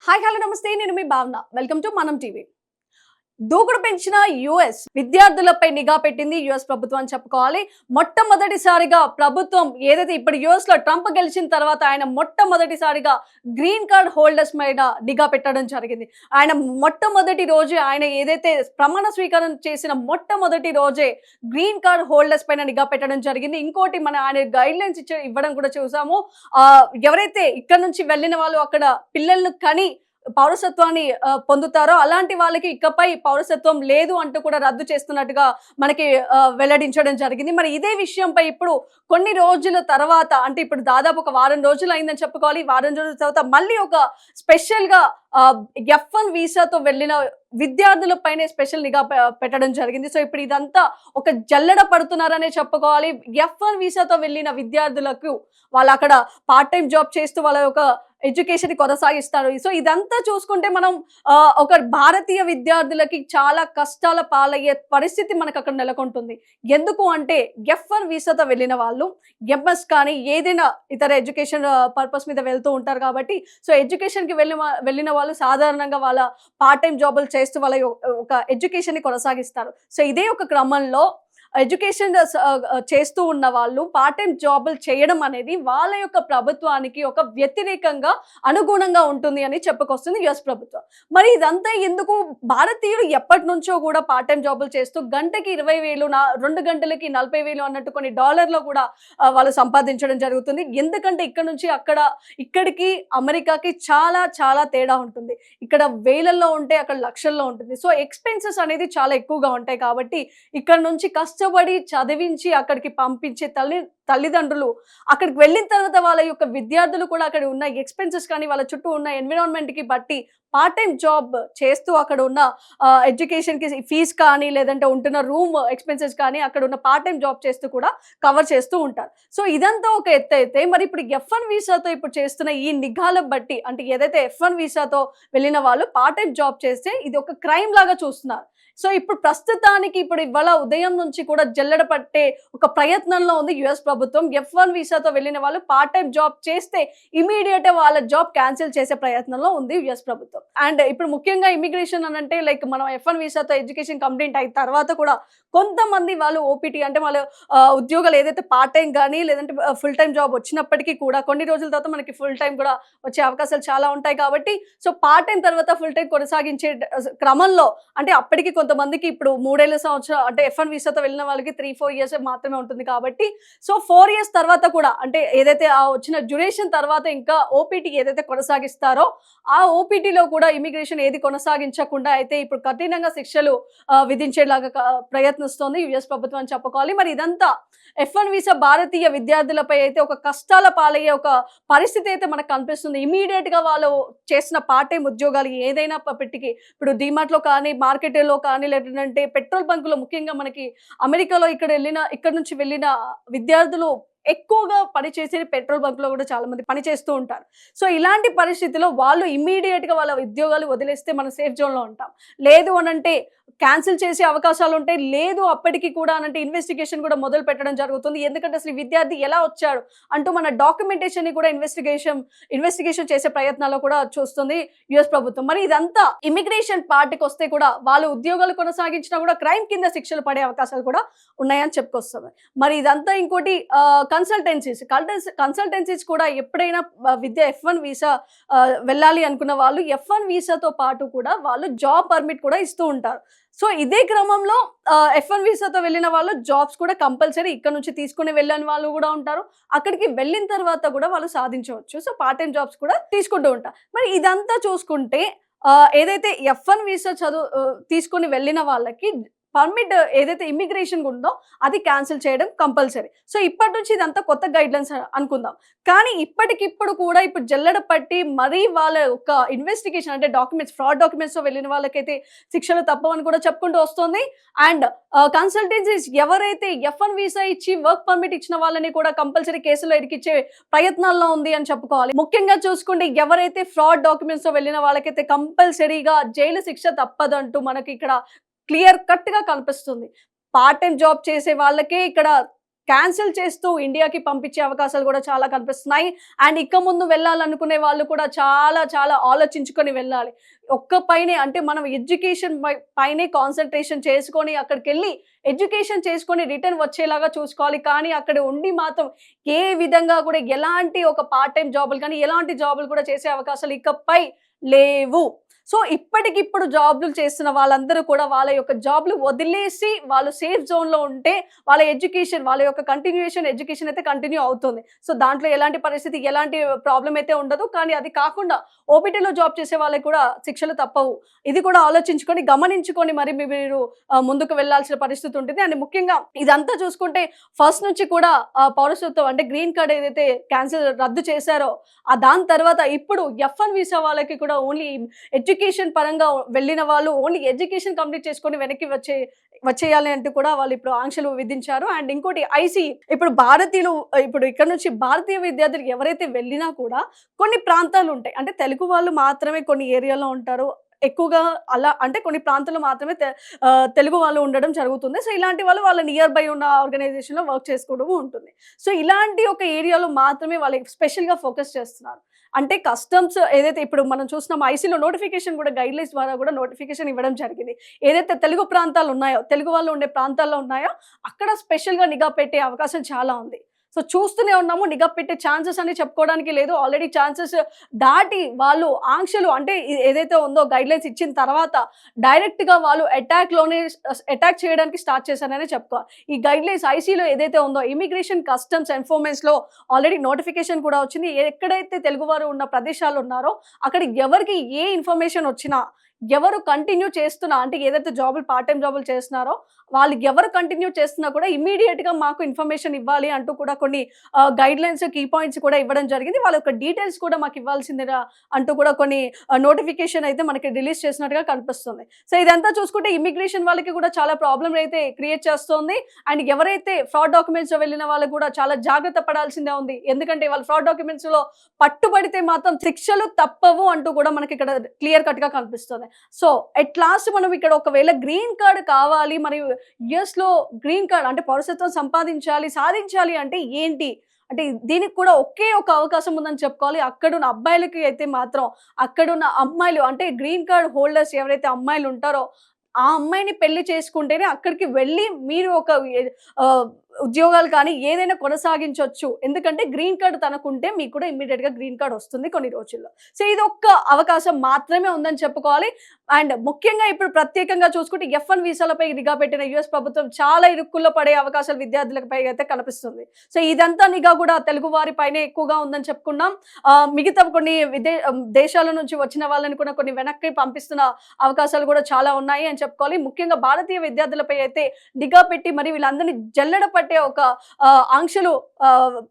Hi hello నమస్తే, నేను మీ భావన. వెల్కమ్ టు మనం టీవీ. దూకుడు పెంచిన యుఎస్ విద్యార్థులపై నిఘా పెట్టింది యుఎస్ ప్రభుత్వం అని చెప్పుకోవాలి. మొట్టమొదటిసారిగా ప్రభుత్వం ఏదైతే ఇప్పుడు యుఎస్ లో ట్రంప్ గెలిచిన తర్వాత ఆయన మొట్టమొదటిసారిగా గ్రీన్ కార్డ్ హోల్డర్స్ మీద నిఘా పెట్టడం జరిగింది. ఆయన మొట్టమొదటి రోజే ఆయన ఏదైతే ప్రమాణ స్వీకారం చేసిన మొట్టమొదటి రోజే గ్రీన్ కార్డ్ హోల్డర్స్ పైన నిఘా పెట్టడం జరిగింది. ఇంకోటి ఆయన గైడ్ లైన్స్ ఇవ్వడం కూడా చూసాము. ఎవరైతే ఇక్కడ నుంచి వెళ్ళిన వాళ్ళు అక్కడ పిల్లలను కని పౌరసత్వాన్ని పొందుతారో అలాంటి వాళ్ళకి ఇకపై పౌరసత్వం లేదు అంటూ కూడా రద్దు చేస్తున్నట్టుగా మనకి వెల్లడించడం జరిగింది. మరి ఇదే విషయంపై ఇప్పుడు కొన్ని రోజుల తర్వాత, అంటే ఇప్పుడు దాదాపు ఒక వారం రోజులు అయిందని చెప్పుకోవాలి. వారం రోజుల తర్వాత మళ్ళీ ఒక స్పెషల్ గా F1 వీసాతో వెళ్ళిన విద్యార్థుల పైనే స్పెషల్ నిఘా పెట్టడం జరిగింది. సో ఇప్పుడు ఇదంతా ఒక జల్లెడ పడుతున్నారనే చెప్పుకోవాలి. F1 వీసాతో వెళ్ళిన విద్యార్థులకు వాళ్ళు అక్కడ పార్ట్ టైం జాబ్ చేస్తూ వాళ్ళ యొక్క ఎడ్యుకేషన్ కొనసాగిస్తారు. సో ఇదంతా చూసుకుంటే మనం ఒక భారతీయ విద్యార్థులకి చాలా కష్టాల పాలయ్యే పరిస్థితి మనకు అక్కడ నెలకొంటుంది. ఎందుకు అంటే F1 వీసాతో వెళ్ళిన వాళ్ళు ఎంఎస్ కానీ ఏదైనా ఇతర ఎడ్యుకేషన్ పర్పస్ మీద వెళ్తూ ఉంటారు కాబట్టి, సో ఎడ్యుకేషన్కి వెళ్ళిన వాళ్ళు సాధారణంగా వాళ్ళ పార్ట్ టైం జాబులు చేస్తూ వాళ్ళ ఒక ఎడ్యుకేషన్ ని కొనసాగిస్తారు. సో ఇదే ఒక క్రమంలో ఎడ్యుకేషన్ చేస్తూ ఉన్న వాళ్ళు పార్ట్ టైం జాబులు చేయడం అనేది వాళ్ళ యొక్క ప్రభుత్వానికి ఒక వ్యతిరేకంగా అనుగుణంగా ఉంటుంది అని చెప్పుకొస్తుంది యుఎస్ ప్రభుత్వం. మరి ఇదంతా ఎందుకు? భారతీయులు ఎప్పటి నుంచో కూడా పార్ట్ టైం జాబులు చేస్తూ గంటకి 20,000, 2 గంటలకి 40,000 అన్నట్టు కొన్ని డాలర్లో కూడా వాళ్ళు సంపాదించడం జరుగుతుంది. ఎందుకంటే ఇక్కడ నుంచి ఇక్కడికి అమెరికాకి చాలా చాలా తేడా ఉంటుంది. ఇక్కడ వేలల్లో ఉంటే అక్కడ లక్షల్లో ఉంటుంది. సో ఎక్స్పెన్సెస్ అనేది చాలా ఎక్కువగా ఉంటాయి కాబట్టి ఇక్కడ నుంచి కష్టపడి చదివించి అక్కడికి పంపించే తల్లిదండ్రులు అక్కడికి వెళ్ళిన తర్వాత వాళ్ళ యొక్క విద్యార్థులు కూడా అక్కడ ఉన్న ఎక్స్పెన్సెస్ కానీ వాళ్ళ చుట్టూ ఉన్న ఎన్విరాన్మెంట్ కి బట్టి పార్ట్ టైం జాబ్ చేస్తూ అక్కడ ఉన్న ఎడ్యుకేషన్ కి ఫీజ్ కానీ లేదంటే ఉంటున్న రూమ్ ఎక్స్పెన్సెస్ కానీ అక్కడ ఉన్న పార్ట్ టైం జాబ్ చేస్తూ కూడా కవర్ చేస్తూ ఉంటారు. సో ఇదంతా ఒక ఎత్తు అయితే, మరి ఇప్పుడు F1 వీసాతో ఇప్పుడు చేస్తున్న ఈ నిఘాల బట్టి, అంటే ఏదైతే F1 వీసాతో వెళ్ళిన వాళ్ళు పార్ట్ టైం జాబ్ చేస్తే ఇది ఒక క్రైమ్ లాగా చూస్తున్నారు. సో ఇప్పుడు ప్రస్తుతానికి ఇవాళ ఉదయం నుంచి కూడా జల్లెడ పట్టే ఒక ప్రయత్నంలో ఉంది యుఎస్ ప్రభుత్వం. F1 వీసాతో వెళ్ళిన వాళ్ళు పార్ట్ టైం జాబ్ చేస్తే ఇమీడియట్ వాళ్ళ జాబ్ క్యాన్సిల్ చేసే ప్రయత్నంలో ఉంది యుఎస్ ప్రభుత్వం. అండ్ ఇప్పుడు ముఖ్యంగా ఇమిగ్రేషన్ అని అంటే లైక్ మనం F1 వీసాతో ఎడ్యుకేషన్ కంప్లీట్ అయిన తర్వాత కూడా కొంతమంది వాళ్ళు ఓపీటీ అంటే వాళ్ళు ఉద్యోగాలు ఏదైతే పార్ట్ టైం కానీ లేదంటే ఫుల్ టైం జాబ్ వచ్చినప్పటికీ కూడా కొన్ని రోజుల తర్వాత మనకి ఫుల్ టైం కూడా వచ్చే అవకాశాలు చాలా ఉంటాయి కాబట్టి, సో పార్ట్ టైం తర్వాత ఫుల్ టైం కొనసాగించే క్రమంలో అంటే అప్పటికి కొంతమందికి ఇప్పుడు 3 సంవత్సరాలు అంటే F1 వీసాతో వెళ్ళిన వాళ్ళకి 3-4 ఇయర్స్ మాత్రమే ఉంటుంది కాబట్టి, సో 4 ఇయర్స్ తర్వాత కూడా అంటే ఏదైతే ఆ వచ్చిన డ్యూరేషన్ తర్వాత ఇంకా ఓపీటీ ఏదైతే కొనసాగిస్తారో ఆ ఓపీటీలో కూడా ఇమిగ్రేషన్ ఏది కొనసాగించకుండా అయితే ఇప్పుడు కఠినంగా శిక్షలు విధించేలాగా ప్రయత్నిస్తోంది యుఎస్ ప్రభుత్వం అని చెప్పుకోవాలి. మరి ఇదంతా F1 వీసా భారతీయ విద్యార్థులపై అయితే ఒక కష్టాల పాలయ్యే ఒక పరిస్థితి అయితే మనకు కనిపిస్తుంది. ఇమీడియట్ గా వాళ్ళు చేసిన పార్ట్ టైం ఉద్యోగాలు ఏదైనా పెట్టికి ఇప్పుడు డిమార్ట్ లో కానీ మార్కెట్లో కానీ లేదంటే పెట్రోల్ బంకులో, ముఖ్యంగా మనకి అమెరికాలో ఇక్కడ నుంచి వెళ్ళిన విద్యార్థులు ఎక్కువగా పనిచేసేది పెట్రోల్ బంక్ లో కూడా చాలా మంది పనిచేస్తూ ఉంటారు. సో ఇలాంటి పరిస్థితిలో వాళ్ళు ఇమీడియట్ గా వాళ్ళ ఉద్యోగాలు వదిలేస్తే మనం సేఫ్ జోన్ లో ఉంటాం. లేదు అనంటే క్యాన్సిల్ చేసే అవకాశాలు ఉంటాయి. లేదు అప్పటికి కూడా అనంటే ఇన్వెస్టిగేషన్ కూడా మొదలు పెట్టడం జరుగుతుంది. ఎందుకంటే అసలు విద్యార్థి ఎలా వచ్చాడు అంటూ మన డాక్యుమెంటేషన్ ని కూడా ఇన్వెస్టిగేషన్ చేసే ప్రయత్నాల్లో కూడా చూస్తుంది యుఎస్ ప్రభుత్వం. మరి ఇదంతా ఇమిగ్రేషన్ పార్టీకి వస్తే కూడా వాళ్ళు ఉద్యోగాలు కొనసాగించినా కూడా క్రైమ్ కింద శిక్షలు పడే అవకాశాలు కూడా ఉన్నాయని చెప్పుకొస్తుంది. మరి ఇదంతా ఇంకోటి కన్సల్టెన్సీస్ కూడా ఎప్పుడైనా F1 వీసా వెళ్ళాలి అనుకున్న వాళ్ళు F1 వీసాతో పాటు కూడా వాళ్ళు జాబ్ పర్మిట్ కూడా ఇస్తూ ఉంటారు. సో ఇదే క్రమంలో F1 వీసాతో వెళ్ళిన వాళ్ళు జాబ్స్ కూడా కంపల్సరీ ఇక్కడ నుంచి తీసుకుని వెళ్ళని వాళ్ళు కూడా ఉంటారు. అక్కడికి వెళ్ళిన తర్వాత కూడా వాళ్ళు సాధించవచ్చు. సో పార్ట్ టైం జాబ్స్ కూడా తీసుకుంటూ ఉంటారు. మరి ఇదంతా చూసుకుంటే ఏదైతే F1 వీసా తీసుకుని వెళ్ళిన వాళ్ళకి పర్మిట్ ఏదైతే ఇమిగ్రేషన్ ఉందో అది క్యాన్సిల్ చేయడం కంపల్సరీ. సో ఇప్పటి నుంచి ఇదంతా కొత్త గైడ్ లైన్స్ అనుకుందాం. కానీ ఇప్పటికిప్పుడు కూడా ఇప్పుడు జల్లెడ పట్టి మరీ వాళ్ళ ఒక ఇన్వెస్టిగేషన్ అంటే ఫ్రాడ్ డాక్యుమెంట్స్ తో వెళ్ళిన వాళ్ళకైతే శిక్షలు తప్పవని కూడా చెప్పుకుంటూ వస్తుంది. అండ్ కన్సల్టెన్సీస్ ఎవరైతే F1 వీసా ఇచ్చి వర్క్ పర్మిట్ ఇచ్చిన వాళ్ళని కూడా కంపల్సరీ కేసులో ఇరికిచ్చే ప్రయత్నాల్లో ఉంది అని చెప్పుకోవాలి. ముఖ్యంగా చూసుకుంటే ఎవరైతే ఫ్రాడ్ డాక్యుమెంట్స్ తో వెళ్ళిన వాళ్ళకైతే కంపల్సరీగా జైలు శిక్ష తప్పదంటూ మనకి ఇక్కడ క్లియర్ కట్ గా కనిపిస్తుంది. పార్ట్ టైం జాబ్ చేసే వాళ్ళకే ఇక్కడ క్యాన్సిల్ చేస్తూ ఇండియాకి పంపించే అవకాశాలు కూడా చాలా కనిపిస్తున్నాయి. అండ్ ఇక ముందు వెళ్ళాలనుకునే వాళ్ళు కూడా చాలా చాలా ఆలోచించుకొని వెళ్ళాలి. ఒక్క పైనే అంటే మనం ఎడ్యుకేషన్ పైనే కాన్సంట్రేషన్ చేసుకొని అక్కడికెళ్ళి ఎడ్యుకేషన్ చేసుకొని రిటర్న్ వచ్చేలాగా చూసుకోవాలి. కానీ అక్కడ ఉండి మాత్రం ఏ విధంగా కూడా ఎలాంటి ఒక పార్ట్ టైమ్ జాబులు కానీ ఎలాంటి జాబులు కూడా చేసే అవకాశాలు ఇకపై లేవు. సో ఇప్పటికిప్పుడు జాబ్‌లు చేస్తున్న వాళ్ళందరూ కూడా వాళ్ళ యొక్క జాబ్‌లు వదిలేసి వాళ్ళు సేఫ్ జోన్‌లో ఉంటే వాళ్ళ ఎడ్యుకేషన్ వాళ్ళ యొక్క కంటిన్యూయేషన్ ఎడ్యుకేషన్ అయితే కంటిన్యూ అవుతుంది. సో దాంట్లో ఎలాంటి పరిస్థితి, ఎలాంటి ప్రాబ్లమ్ అయితే ఉండదు. కానీ అది కాకుండా ఓపీటీలో జాబ్ చేసే వాళ్ళకి కూడా శిక్షలు తప్పవు. ఇది కూడా ఆలోచించుకొని, గమనించుకొని మరి మీరు ముందుకు వెళ్ళాల్సిన పరిస్థితి ఉంటుంది. అండ్ ముఖ్యంగా ఇదంతా చూసుకుంటే ఫస్ట్ నుంచి కూడా పౌరసత్వం అంటే గ్రీన్ కార్డ్ ఏదైతే రద్దు చేశారో దాని తర్వాత ఇప్పుడు F1 వీసా వాళ్ళకి కూడా ఓన్లీ ఎడ్యుకేషన్ పరంగా వెళ్ళిన వాళ్ళు ఓన్లీ ఎడ్యుకేషన్ కంప్లీట్ చేసుకొని వెనక్కి వచ్చేయాలి అంటూ కూడా వాళ్ళు ఇప్పుడు ఆంక్షలు విధించారు. అండ్ ఇంకోటి ఐసీ ఇప్పుడు భారతీయులు ఇప్పుడు ఇక్కడ నుంచి భారతీయ విద్యార్థులు ఎవరైతే వెళ్ళినా కూడా కొన్ని ప్రాంతాలు ఉంటాయి. అంటే తెలుగు వాళ్ళు మాత్రమే కొన్ని ఏరియాలో ఉంటారు. ఎక్కువగా అలా అంటే కొన్ని ప్రాంతాల్లో మాత్రమే తెలుగు వాళ్ళు ఉండడం జరుగుతుంది. సో ఇలాంటి వాళ్ళు వాళ్ళ నియర్ బై ఉన్న ఆర్గనైజేషన్‌లో వర్క్ చేసుకోవడం ఉంటుంది. సో ఇలాంటి ఒక ఏరియాలో మాత్రమే వాళ్ళు స్పెషల్‌గా ఫోకస్ చేస్తున్నారు. అంటే కస్టమ్స్ ఏదైతే ఇప్పుడు మనం చూస్తున్నాం ఐసీలో నోటిఫికేషన్ కూడా గైడ్‌లైన్స్ ద్వారా కూడా నోటిఫికేషన్ ఇవ్వడం జరిగింది. ఏదైతే తెలుగు ప్రాంతాలు ఉన్నాయో, తెలుగు వాళ్ళు ఉండే ప్రాంతాల్లో ఉన్నాయో అక్కడ స్పెషల్‌గా నిఘా పెట్టే అవకాశం చాలా ఉంది. సో చూస్తూనే ఉన్నాము. నిఘా పెట్టే ఛాన్సెస్ అని చెప్పుకోవడానికి లేదు. ఆల్రెడీ ఛాన్సెస్ దాటి వాళ్ళు ఆంక్షలు అంటే ఏదైతే ఉందో గైడ్‌లైన్స్ ఇచ్చిన తర్వాత డైరెక్ట్‌గా వాళ్ళు అటాక్ చేయడానికి స్టార్ట్ చేశారనే చెప్పుకోవాలి. ఈ గైడ్‌లైన్స్ ఐసీలో ఏదైతే ఉందో ఇమిగ్రేషన్ కస్టమ్స్ ఎన్ఫోర్స్‌మెంట్స్‌లో ఆల్రెడీ నోటిఫికేషన్ కూడా వచ్చింది. ఎక్కడైతే తెలుగువారు ఉన్న ప్రదేశాలు ఉన్నారో అక్కడ ఎవరికి ఏ ఇన్ఫర్మేషన్ వచ్చినా ఎవరు కంటిన్యూ చేస్తున్నా అంటే ఏదైతే జాబులు పార్ట్ టైమ్ జాబులు చేస్తున్నారో వాళ్ళు ఎవరు కంటిన్యూ చేస్తున్నా కూడా ఇమ్మీడియేట్‌గా మాకు ఇన్ఫర్మేషన్ ఇవ్వాలి అంటూ కూడా కొన్ని గైడ్‌లైన్స్, కీ పాయింట్స్ కూడా ఇవ్వడం జరిగింది. వాళ్ళ యొక్క డీటెయిల్స్ కూడా మాకు ఇవ్వాల్సిందిగా అంటూ కూడా కొన్ని నోటిఫికేషన్ అయితే మనకి రిలీజ్ చేసినట్టుగా కనిపిస్తుంది. సో ఇదంతా చూసుకుంటే ఇమిగ్రేషన్ వాళ్ళకి కూడా చాలా ప్రాబ్లమ్ అయితే క్రియేట్ చేస్తోంది. అండ్ ఎవరైతే ఫ్రాడ్ డాక్యుమెంట్స్‌లో వెళ్ళిన వాళ్ళు కూడా చాలా జాగ్రత్త పడాల్సిందే ఉంది. ఎందుకంటే వాళ్ళు ఫ్రాడ్ డాక్యుమెంట్స్‌లో పట్టుబడితే మాత్రం శిక్షలు తప్పవు అంటూ కూడా మనకి ఇక్కడ క్లియర్ కట్‌గా కనిపిస్తుంది. సో ఎట్ లాస్ట్ మనం ఇక్కడ ఒకవేళ గ్రీన్ కార్డ్ కావాలి మరియు యూఎస్‌లో గ్రీన్ కార్డ్ అంటే పౌరసత్వం సాధించాలి అంటే ఏంటి? అంటే దీనికి కూడా ఒకే ఒక అవకాశం ఉందని చెప్పుకోవాలి. అక్కడున్న అబ్బాయిలకి అయితే మాత్రం అక్కడున్న అమ్మాయిలు అంటే గ్రీన్ కార్డ్ హోల్డర్స్ ఎవరైతే అమ్మాయిలు ఉంటారో ఆ అమ్మాయిని పెళ్లి చేసుకుంటేనే అక్కడికి వెళ్ళి మీరు ఒక ఉద్యోగాలు కానీ ఏదైనా కొనసాగించొచ్చు. ఎందుకంటే గ్రీన్ కార్డ్ తనకుంటే మీకు కూడా ఇమ్మీడియేట్‌గా గ్రీన్ కార్డ్ వస్తుంది కొన్ని రోజుల్లో. సో ఇదొక్క అవకాశం మాత్రమే ఉందని చెప్పుకోవాలి. అండ్ ముఖ్యంగా ఇప్పుడు ప్రత్యేకంగా చూసుకుంటే F1 వీసాలపై నిఘా పెట్టిన యూఎస్ ప్రభుత్వం చాలా ఇరుక్కుల్లో పడే అవకాశాలు విద్యార్థులపై అయితే కనిపిస్తుంది. సో ఇదంతా నిఘా కూడా తెలుగు వారి పైనే ఎక్కువగా ఉందని చెప్పుకున్నాం. మిగతా కొన్ని దేశాల నుంచి వచ్చిన వాళ్ళని కూడా కొన్ని వెనక్కి పంపిస్తున్న అవకాశాలు కూడా చాలా ఉన్నాయి అని చెప్పుకోవాలి. ముఖ్యంగా భారతీయ విద్యార్థులపై అయితే నిఘా పెట్టి మరి వీళ్ళందరినీ జల్లెడ పట్టే ఒక ఆంక్షలు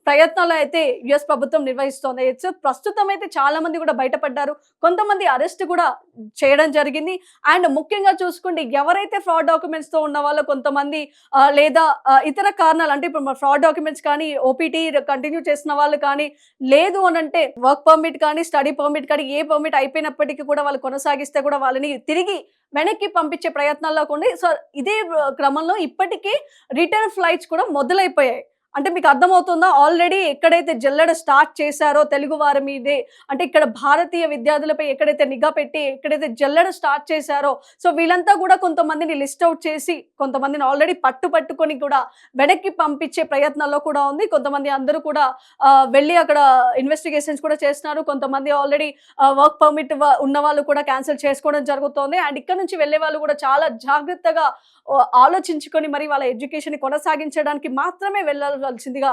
ప్రయత్నాలు అయితే యుఎస్ ప్రభుత్వం నిర్వహిస్తోంది. సో ప్రస్తుతం అయితే చాలా మంది కూడా బయటపడ్డారు. కొంతమంది అరెస్ట్ కూడా చేయడం జరిగింది. అండ్ ముఖ్యంగా చూసుకుంటే ఎవరైతే ఫ్రాడ్ డాక్యుమెంట్స్ తో ఉన్న వాళ్ళు కొంతమంది లేదా ఇతర కారణాలు అంటే ఇప్పుడు ఫ్రాడ్ డాక్యుమెంట్స్ కానీ ఓపీటీ కంటిన్యూ చేసిన వాళ్ళు కానీ లేదు అని అంటే వర్క్ పర్మిట్ కానీ స్టడీ పర్మిట్ కానీ ఏ పర్మిట్ అయిపోయినప్పటికీ కూడా వాళ్ళు కొనసాగిస్తే కూడా వాళ్ళని తిరిగి వెనక్కి పంపించే ప్రయత్నాల్లో కొన్ని. సో ఇదే క్రమంలో ఇప్పటికీ రిటర్న్ ఫ్లైట్స్ కూడా మొదలైపోయాయి. అంటే మీకు అర్థమవుతుందా? ఆల్రెడీ ఎక్కడైతే జల్లెడ స్టార్ట్ చేశారో తెలుగు వారి మీదే అంటే ఇక్కడ భారతీయ విద్యార్థులపై ఎక్కడైతే నిఘా పెట్టి ఎక్కడైతే జల్లెడ స్టార్ట్ చేశారో సో వీళ్ళంతా కూడా కొంతమందిని లిస్ట్ అవుట్ చేసి కొంతమందిని ఆల్రెడీ పట్టుకొని కూడా వెనక్కి పంపించే ప్రయత్నాల్లో కూడా ఉంది. కొంతమంది అందరూ కూడా వెళ్ళి అక్కడ ఇన్వెస్టిగేషన్స్ కూడా చేస్తున్నారు. కొంతమంది ఆల్రెడీ వర్క్ పర్మిట్ ఉన్న వాళ్ళు కూడా క్యాన్సిల్ చేసుకోవడం జరుగుతోంది. అండ్ ఇక్కడ నుంచి వెళ్ళే వాళ్ళు కూడా చాలా జాగ్రత్తగా ఆలోచించుకొని మరి వాళ్ళ ఎడ్యుకేషన్ కొనసాగించడానికి మాత్రమే వెళ్ళాల్సిందిగా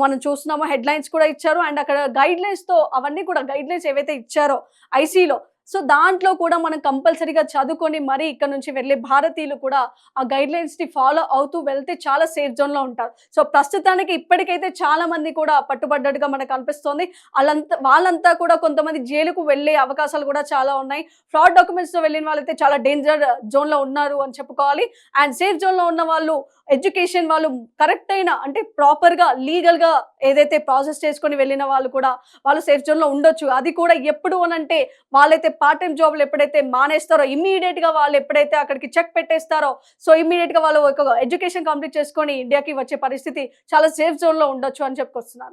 మనం చూస్తున్నాము. హెడ్లైన్స్ కూడా ఇచ్చారు. అండ్ అక్కడ గైడ్లైన్స్ తో అవన్నీ కూడా గైడ్లైన్స్ ఏవైతే ఇచ్చారో ఐసీలో సో దాంట్లో కూడా మనం కంపల్సరీగా చదువుకొని మరి ఇక్కడ నుంచి వెళ్ళే భారతీయులు కూడా ఆ గైడ్లైన్స్ ని ఫాలో అవుతూ వెళ్తే చాలా సేఫ్ జోన్ లో ఉంటారు. సో ప్రస్తుతానికి ఇప్పటికైతే చాలా మంది కూడా పట్టుబడ్డట్టుగా మనకు కనిపిస్తోంది. వాళ్ళంతా కూడా కొంతమంది జైలుకు వెళ్ళే అవకాశాలు కూడా చాలా ఉన్నాయి. ఫ్రాడ్ డాక్యుమెంట్స్ తో వెళ్ళిన వాళ్ళైతే చాలా డేంజర్ జోన్ లో ఉన్నారు అని చెప్పుకోవాలి. అండ్ సేఫ్ జోన్ లో ఉన్న వాళ్ళు ఎడ్యుకేషన్ వాళ్ళు కరెక్ట్ అయిన అంటే ప్రాపర్ గా లీగల్ గా ఏదైతే ప్రాసెస్ చేసుకొని వెళ్ళిన వాళ్ళు కూడా వాళ్ళు సేఫ్ జోన్ లో ఉండొచ్చు. అది కూడా ఎప్పుడు అనంటే వాళ్ళైతే పార్ట్ టైం జాబ్లు ఎప్పుడైతే మానేస్తారో, ఇమ్మీడియట్ గా వాళ్ళు ఎప్పుడైతే అక్కడికి చెక్ పెట్టేస్తారో, సో ఇమ్మీడియట్ గా వాళ్ళు ఒక ఎడ్యుకేషన్ కంప్లీట్ చేసుకొని ఇండియాకి వచ్చే పరిస్థితి చాలా సేఫ్ జోన్ లో ఉండొచ్చు అని చెప్పుకొస్తున్నాను.